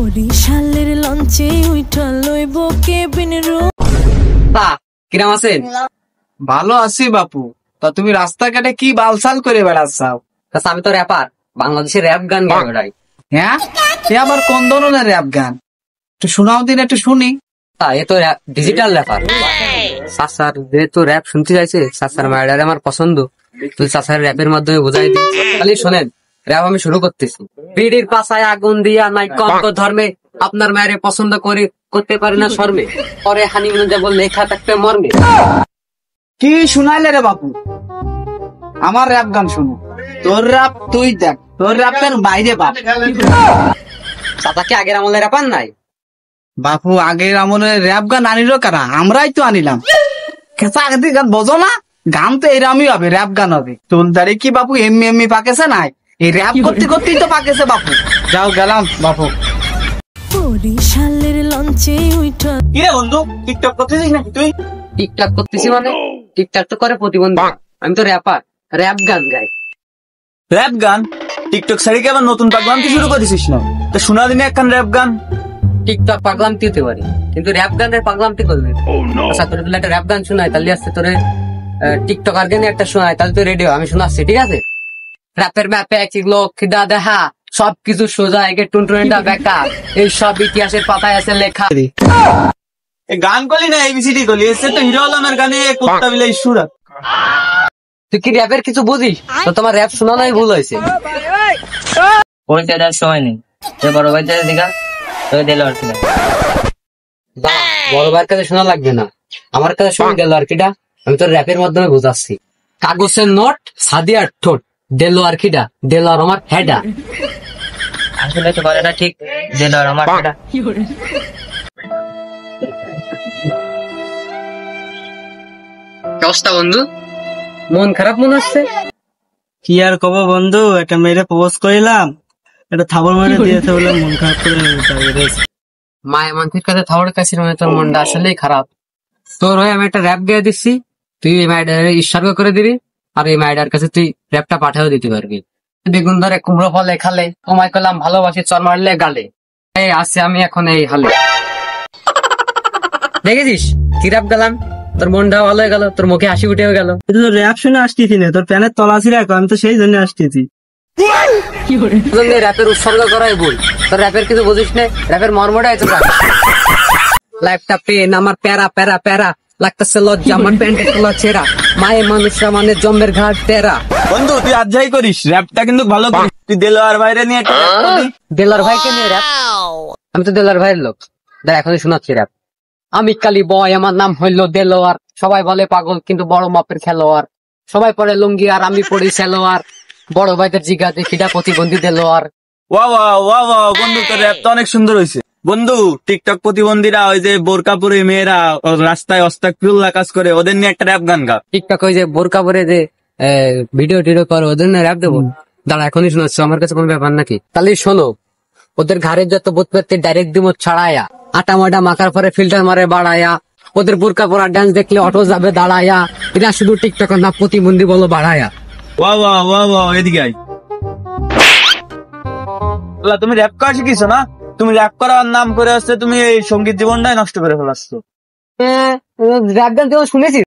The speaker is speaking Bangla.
বরিশালের লঞ্চে উইঠা লইব কেবিন রুম। কিরাম আছেন? ভালো আছি বাপু। তা তুমি রাস্তাঘাটে কি বালসাল করে বেড়াচ্ছাও? আমি তো র্যাপার, বাংলাদেশের র্যাপ গান গাই বেড়াই। হ্যাঁ, এ আবার কোন ধরনের র‍্যাপ গান? একটু শোনাও দিন, একটু শুনি। এ তো ডিজিটাল র্যাপার। সাসার যেহেতু র্যাপ শুনতে চাইছে, সাসার মায়ের আমার পছন্দ, তুই সাসার র্যাপের মাধ্যমে বোঝাই দিই। খালি শোনেন, র্যাপ আমি শুরু করতেছি। বিড়ির পাশায় আগুন দিয়া নাই কঙ্ক ধর্মে, আপনার মায়ের পছন্দ করে করতে পারে না শর্মে, পরে হানিমুনে যাব লেখা থাকতে মর্মে। কি শুনাইলে রে বাপু? আমার র‍্যাপ গান শুনো। তোর র‍্যাপ তুই দেখ, তোর র‍্যাপের বাইরে বাপ। চাচা কি আগের আমলে র্যাপার নাই? বাপু আগের আমলের র‍্যাপ গান আনিল কারা? আমরাই তো আনিলাম। খেসা আগের গান বোঝো না? গান তো এরামই হবে, র‍্যাপ গান হবে। তোর দাঁড়িয়ে কি বাপু এমনি এমনি পাকেছে নাই? এই র‍্যাপ করতে করতেই তো পাকেছে বাপু। যাও গেলাম বাপু। বরিশালের লঞ্চে উইঠা। কিরে বন্ধু, টিকটক করতেছিস নাকি তুই? টিকটক করতেছি মানে? টিকটক তো করে প্রতিবন্ধী, আমি তো র্যাপার, র্যাপ গান গাই। র‍্যাপ গান? টিকটক ছাড়িয়ে আবার নতুন পাগলামতি শুরু করেছিস না? তো শোনা দিনে একখান র‍্যাপ গান। টিকটক পাগলামতি হতে পারি, কিন্তু র্যাপ গানের পাগলামতি করবে। আচ্ছা, তোর একটা র্যাপ গান শোনাই, তাহলে আসছে তোরে টিকটক আর গানে একটা শোনাই, তাহলে তো রেডিও আমি শোনাচ্ছি, ঠিক আছে? র্যাপের ম্যাপে এক লোক খিদা দেখা, সবকিছু সোজা একে টুনটুনিটা বেকা, এই সব ইতিহাসের পাতায় আছে লেখা। গান করলি না এবিসিডি করলি? এসে তো হিরো আলমের গানে কুত্তা বিলাই সুরাত। তুই কি র্যাপের কিছু বুঝিস? তো তোমার র্যাপ শোনানোই ভুল হয়েছে। পরিচয় দেওয়ার সময় নেই, বড় ভাই দেখা তোকে দিল আর কি। বড় ভাইয়ের কাছে শোনা লাগবে না, আমার কাছে শুনে গেল আর কিটা, আমি তোর র্যাপের মাধ্যমে বোঝাচ্ছি। কাগজের নোট সাদিয়ার ঠোঁট, দিল আর কিটা, দিল আর আমার হেডা। আসলে তো কথাটা ঠিক, দিল আর আমার হেডা। অবস্থা বন্ধু, মন খারাপ মনে হচ্ছে? কি আর কব বন্ধু, একটা মেয়েরে প্রপোজ করিলাম, একটা থাবর মেরে দিয়েছে বলে মন খারাপ করে দাঁড়িয়ে রয়েছে। মায়ের মানুষের কাছে থাবড় কাছে মানে তোর মনটা আসলেই খারাপ। তোর হয়ে আমি একটা র্যাপ গেয়ে দিচ্ছি, তুই এই মায়ের ঈশ্বর্গ করে দিবি, আর এই মায়ের কাছে তুই র্যাপটা পাঠাও দিতে পারবি। বেগুন ধরে কুমড়ো ফলে খালে, তোমায় করলাম ভালোবাসি চর মারলে গালে, এই আসছে আমি এখন এই হালে। দেখেছিস কি র্যাপ গেলাম, তোর মনটা ভালো হয়ে গেল, তোর মুখে হাসি উঠেও গেল। তুই তো র্যাপ শুনে আসতেছি না, তোর প্যানের তলা ছিল এখন, আমি তো সেই জন্য আসতেছি। র্যাপের উৎসর্গ করাই ভুল, তোর র্যাপের কিছু বুঝিস না, র্যাপের মর্মটাই তো লাইফটা পেন আমার প্যারা প্যারা প্যারা লাগতেছে লজ্জা, আমার প্যান্টের তোলা ছেঁড়া, মায়ের মানুষরা মানে জম্মের ঘাট টেরা। বন্ধু তুই আজ যাই করিস, র্যাপটা কিন্তু ভালো করিস। তুই দেলোয়ার ভাইরে নিয়ে একটা rap করবি। দেলার ভাইকে নিয়ে র্যাপ? আমি তো দেলার ভাইয়ের লোক, দেখ এখনই শোনাচ্ছি র্যাপ। আমি কালী বয়, আমার নাম হইলো দেলোয়ার, সবাই বলে পাগল কিন্তু বড় মাপের খেলোয়াড়, সবাই পড়ে লুঙ্গি আর আমি পড়ি সেলোয়ার, বড় ভাইদের জিগা দেখিটা প্রতিবন্ধী দেলোয়ার। ওয়া ওয়া ওয়া ওয়া, বন্ধু তোর র্যাপ তো অনেক সুন্দর হয়েছে। বন্ধু টিকটক প্রতিবন্ধীরা, ওই যে বোরকা পরে মেয়েরা রাস্তায় অস্তাকুল্লা কাজ করে, ওদের নিয়ে একটা র্যাপ গান গা। টিকটক ওই যে বোরকা পরে যে ভিডিও টিডিও করে, ওদের নিয়ে র্যাপ দেবো? দাঁড়া এখনই শোনাচ্ছ, আমার কাছে কোনো ব্যাপার নাকি। তাহলে শোনো, ওদের ঘাড়ের যত বুথ পেতে ডাইরেক্ট দিব ছাড়ায়া, আটা মাটা মাখার পরে ফিল্টার মারে বাড়ায়া, ওদের বোরকা পরা ডান্স দেখলে অটো যাবে দাঁড়ায়া, এরা শুধু টিকটক না প্রতিবন্ধী বলো বাড়ায়া। ওয়া ওয়া ওয়া ওয়া, এদিকে আয়। তুমি র্যাপ করা শিখিছো না? তুমি র্যাপ করার নাম করে হচ্ছে তুমি এই সঙ্গীত জীবনটাই নষ্ট করে ফেলাচ্ছ। র্যাপ গান শুনেছিস?